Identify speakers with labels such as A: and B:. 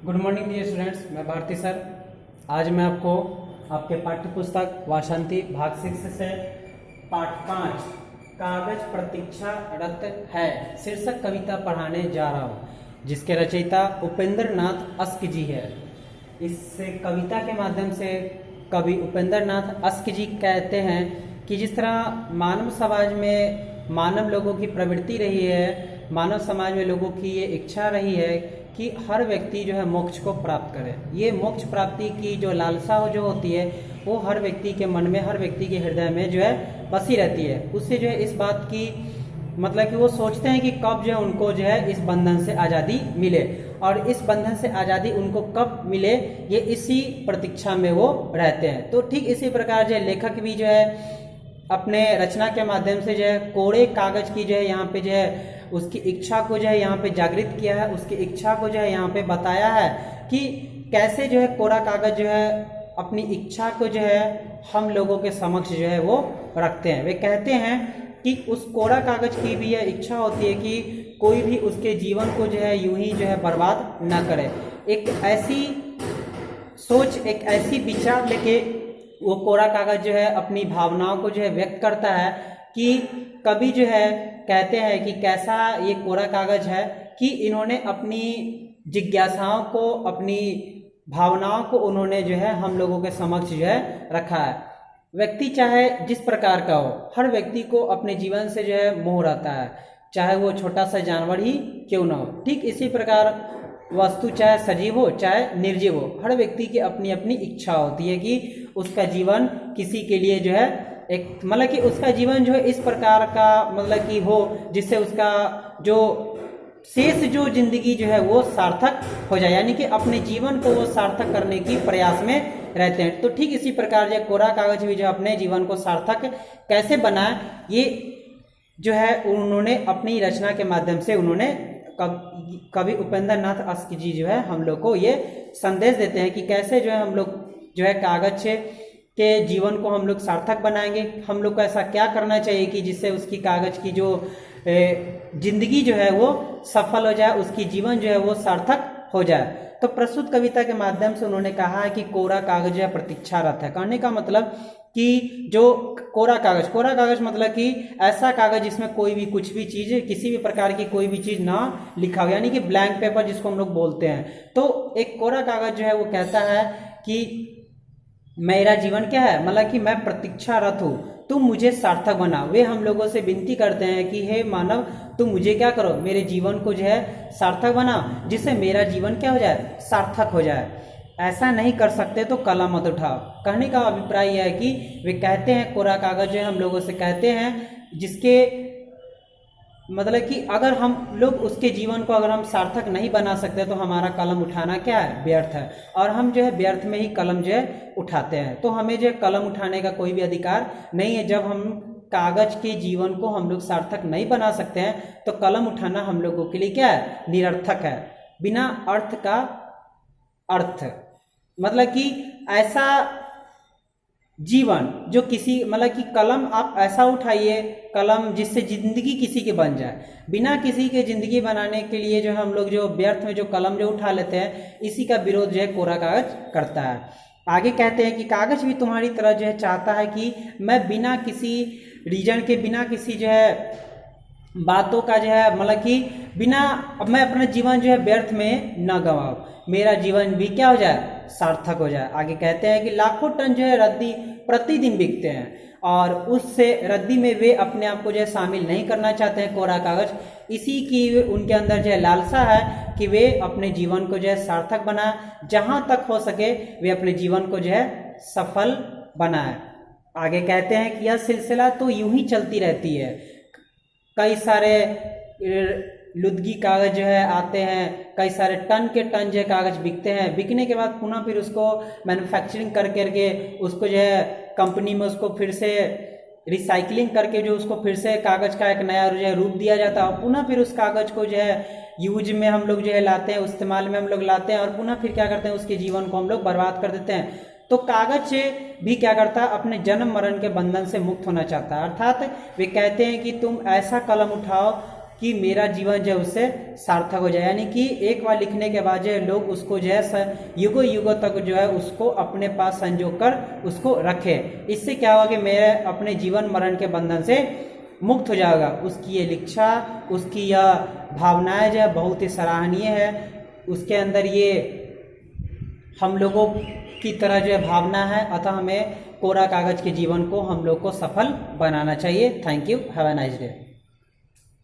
A: Good morning dear students, मैं Bharti sir. आज मैं आपको आपके पाठ्य पुस्तक वासंती भाग 6 से पाठ 5 कागज प्रतीक्षारत है शीर्षक कविता पढ़ाने जा रहा हूँ, जिसके रचयिता उपेंद्र नाथ अस्क जी है। इस कविता के माध्यम से कवि उपेंद्र नाथ अस्क जी कहते हैं कि जिस तरह मानव समाज में मानव लोगों की प्रवृत्ति रही है, मानव समाज में लोगों की ये इच्छा रही है कि हर व्यक्ति जो है मोक्ष को प्राप्त करे। ये मोक्ष प्राप्ति की जो लालसा जो होती है वो हर व्यक्ति के मन में, हर व्यक्ति के हृदय में जो है बसी रहती है। उससे जो है इस बात की मतलब कि वो सोचते हैं कि कब जो है उनको जो है इस बंधन से आज़ादी मिले, और इस बंधन से आज़ादी उनको कब मिले ये इसी प्रतीक्षा में वो रहते हैं। तो ठीक इसी प्रकार जो है लेखक भी जो है अपने रचना के माध्यम से जो है कोरे कागज की जो है यहाँ पे जो है उसकी इच्छा को जो है यहाँ पे जागृत किया है, उसकी इच्छा को जो है यहाँ पे बताया है कि कैसे जो है कोरा कागज जो है अपनी इच्छा को जो है हम लोगों के समक्ष जो है वो रखते हैं। वे कहते हैं कि उस कोरा कागज की भी यह इच्छा होती है कि कोई भी उसके जीवन को जो है यूं ही जो है बर्बाद न करे। एक ऐसी सोच, एक ऐसी विचार लेके वो कोरा कागज जो है अपनी भावनाओं को जो है व्यक्त करता है कि कवि जो है कहते हैं कि कैसा ये कोरा कागज है कि इन्होंने अपनी जिज्ञासाओं को, अपनी भावनाओं को उन्होंने जो है हम लोगों के समक्ष जो है रखा है। व्यक्ति चाहे जिस प्रकार का हो, हर व्यक्ति को अपने जीवन से जो है मोह रहता है, चाहे वो छोटा सा जानवर ही क्यों ना हो। ठीक इसी प्रकार वस्तु चाहे सजीव हो चाहे निर्जीव हो, हर व्यक्ति की अपनी अपनी इच्छा होती है कि उसका जीवन किसी के लिए जो है एक मतलब कि उसका जीवन जो है इस प्रकार का मतलब कि हो जिससे उसका जो शेष जो जिंदगी जो है वो सार्थक हो जाए, यानी कि अपने जीवन को वो सार्थक करने की प्रयास में रहते हैं। तो ठीक इसी प्रकार जो कोरा कागज भी जो अपने जीवन को सार्थक कैसे बनाए ये जो है उन्होंने अपनी रचना के माध्यम से उन्होंने कवि उपेंद्र नाथ अस्क जी जो है हम लोग को ये संदेश देते हैं कि कैसे जो है हम लोग जो है कागज के जीवन को हम लोग सार्थक बनाएंगे। हम लोग को ऐसा क्या करना चाहिए कि जिससे उसकी कागज की जो जिंदगी जो है वो सफल हो जाए, उसकी जीवन जो है वो सार्थक हो जाए। तो प्रस्तुत कविता के माध्यम से उन्होंने कहा है कि कोरा कागज है प्रतीक्षारत है। कहने का मतलब कि जो कोरा कागज मतलब कि ऐसा कागज जिसमें कोई भी कुछ भी चीज, किसी भी प्रकार की कोई भी चीज ना लिखा हो, यानी कि ब्लैंक पेपर जिसको हम लोग बोलते हैं। तो एक कोरा कागज जो है वो कहता है कि मेरा जीवन क्या है, मतलब कि मैं प्रतीक्षारत हूँ, तुम मुझे सार्थक बना। वे हम लोगों से विनती करते हैं कि हे मानव, तुम मुझे क्या करो, मेरे जीवन को जो है सार्थक बना, जिससे मेरा जीवन क्या हो जाए, सार्थक हो जाए। ऐसा नहीं कर सकते तो कलम मत उठाओ। कहने का अभिप्राय यह है कि वे कहते हैं कोरा कागज जो है हम लोगों से कहते हैं जिसके मतलब कि अगर हम लोग उसके जीवन को अगर हम सार्थक नहीं बना सकते तो हमारा कलम उठाना क्या है, व्यर्थ है। और हम जो है व्यर्थ में ही कलम जो है उठाते हैं। तो हमें जो है कलम उठाने का कोई भी अधिकार नहीं है। जब हम कागज के जीवन को हम लोग सार्थक नहीं बना सकते हैं तो कलम उठाना हम लोगों के लिए क्या है, निरर्थक है, बिना अर्थ का अर्थ। मतलब कि ऐसा जीवन जो किसी मतलब कि कलम आप ऐसा उठाइए, कलम जिससे जिंदगी किसी की बन जाए। बिना किसी के जिंदगी बनाने के लिए जो हम लोग जो व्यर्थ में जो कलम जो उठा लेते हैं, इसी का विरोध जो है कोरा कागज करता है। आगे कहते हैं कि कागज भी तुम्हारी तरह जो है चाहता है कि मैं बिना किसी रीजन के, बिना किसी जो है बातों का जो है मतलब कि बिना मैं अपना जीवन जो है व्यर्थ में न गंवाऊं, मेरा जीवन भी क्या हो जाए, सार्थक हो जाए। आगे कहते हैं कि लाखों टन जो है रद्दी प्रतिदिन बिकते हैं और उससे रद्दी में वे अपने आप को जो है शामिल नहीं करना चाहते हैं कोरा कागज। इसी की उनके अंदर जो है लालसा है कि वे अपने जीवन को जो है सार्थक बनाए, जहां तक हो सके वे अपने जीवन को जो है सफल बनाए। आगे कहते हैं कि यह सिलसिला तो यूं ही चलती रहती है। कई सारे लुदगी कागज जो है आते हैं, कई सारे टन के टन जो है कागज बिकते हैं। बिकने के बाद पुनः फिर उसको मैन्युफैक्चरिंग कर करके उसको जो है कंपनी में उसको फिर से रिसाइकलिंग करके जो उसको फिर से कागज का एक नया जो है रूप दिया जाता है। पुनः फिर उस कागज को जो है यूज में हम लोग जो है लाते हैं, इस्तेमाल में हम लोग लाते हैं, और पुनः फिर क्या करते हैं, उसके जीवन को हम लोग बर्बाद कर देते हैं। तो कागज भी क्या करता है, अपने जन्म मरण के बंधन से मुक्त होना चाहता है। अर्थात वे कहते हैं कि तुम ऐसा कलम उठाओ कि मेरा जीवन जो है उससे सार्थक हो जाए। यानी कि एक बार लिखने के बाद जो है लोग उसको जो है युगों युगों तक जो है उसको अपने पास संजो कर उसको रखे। इससे क्या होगा कि मेरे अपने जीवन मरण के बंधन से मुक्त हो जाएगा। उसकी ये इच्छा, उसकी यह भावनाएं जो है बहुत ही सराहनीय है। उसके अंदर ये हम लोगों की तरह जो है भावना है, अतः हमें कोरा कागज के जीवन को हम लोग को सफल बनाना चाहिए। Thank you, have a nice day.